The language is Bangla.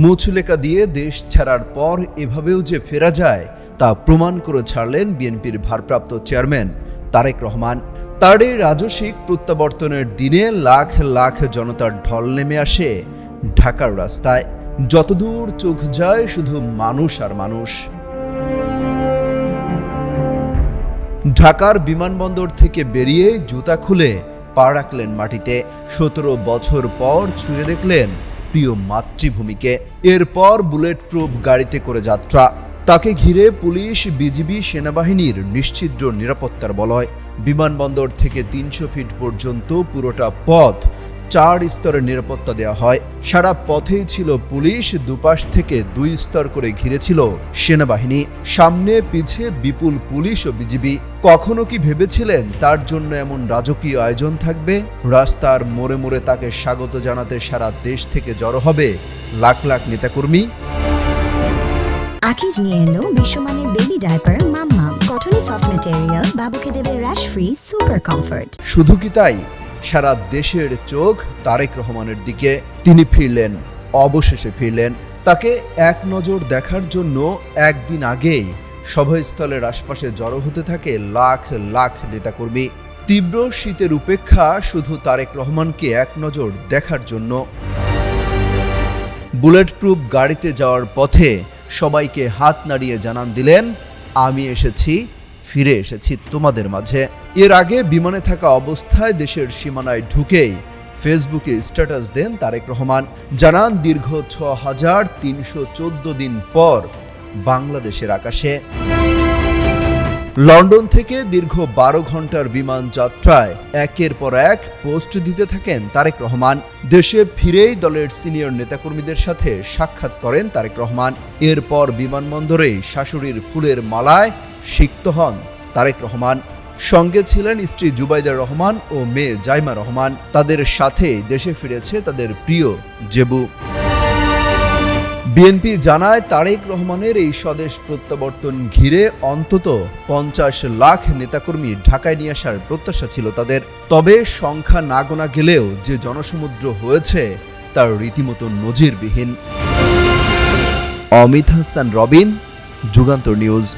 মুচলেকা দিয়ে দেশ ছাড়ার পর এভাবেও যে ফেরা যায় তা প্রমাণ করে ছাড়লেন বিএনপির ভারপ্রাপ্ত চেয়ারম্যান তারেক রহমান। তার এই রাজস্বিক প্রত্যাবর্তনের দিনে লাখ লাখ জনতার ঢল নেমে আসে ঢাকার রাস্তায়। যতদূর চোখ যায় শুধু মানুষ আর মানুষ। ঢাকার বিমানবন্দর থেকে বেরিয়ে জুতা খুলে পা রাখলেন মাটিতে। 17 বছর পর ছুঁয়ে দেখলেন প্রিয় মাতৃভূমিকে। এরপর বুলেট প্রুফ গাড়িতে করে যাত্রা। তাকে ঘিরে পুলিশ, বিজিবি, সেনাবাহিনীর নিশ্ছিদ্র নিরাপত্তার বলয়। বিমানবন্দর থেকে 300 ফিট পর্যন্ত পুরোটা পথ 4 স্তরের নিরাপত্তা দেওয়া হয়। সারা পথেই ছিল পুলিশ, দুপাশ থেকে 2 স্তর করে ঘিরেছিল সেনাবাহিনী। সামনে পিছে বিপুল পুলিশ ও বিজিবি। কখনো কি ভেবেছিলেন তার জন্য এমন রাজকীয় আয়োজন থাকবে? রাস্তার মোড়ে মোড়ে তাকে স্বাগত জানাতে সারা দেশ থেকে জড়ো হবে লাখ লাখ নেতাকর্মী। আকিজ নিয়ে এলো বিশ্বমানের বেবি ডায়াপার মাম্মাম। কটনে সফট ম্যাটেরিয়াল, বাবুকে দেবে র্যাশ ফ্রি সুপার কমফর্ট। শুধু কি তাই, সারা দেশের চোখ তারেক রহমানের দিকে। তিনি ফিরলেন, অবশেষে ফিরলেন। তাকে এক নজর দেখার জন্য একদিন আগেই সভাস্থলের আশপাশে জড়ো হতে থাকে লাখ লাখ নেতাকর্মী। তীব্র শীতের উপেক্ষা শুধু তারেক রহমানকে এক নজর দেখার জন্য। বুলেট প্রুফ গাড়িতে যাওয়ার পথে সবাইকে হাত নাড়িয়ে জানান দিলেন, আমি এসেছি, ফিরে এসেছি তোমাদের মাঝে। এর আগে বিমানে থাকা অবস্থায় দেশের সীমানায় ঢুকেই ফেসবুকে স্ট্যাটাস দেন তারেক রহমান। জানান দীর্ঘ 6314 দিন পর বাংলাদেশের আকাশে। লন্ডন থেকে দীর্ঘ 12 ঘন্টার বিমান যাত্রায় একের পর এক পোস্ট দিতে থাকেন তারেক রহমান। দেশে ফিরেই দলের সিনিয়র নেতাকর্মীদের সাথে সাক্ষাৎ করেন তারেক রহমান। এরপর বিমানবন্দরেই শাশুড়ির ফুলের মালায় সিক্ত হন তারেক রহমান। সঙ্গে ছিলেন স্ত্রী জুবাইদা রহমান ও মেয়ে জাইমা রহমান। তাদের সাথে দেশে ফিরেছে তাদের প্রিয় জেবু। বিএনপি জানায়, তারেক রহমানের এই স্বদেশ প্রত্যাবর্তন ঘিরে অন্তত 50 লাখ নেতাকর্মী ঢাকায় নিয়ে আসার প্রত্যাশা ছিল তাদের। তবে সংখ্যা না গোনা গেলেও যে জনসমুদ্র হয়েছে তার রীতিমতো নজিরবিহীন। অমিত হাসান রবিন, যুগান্তর নিউজ।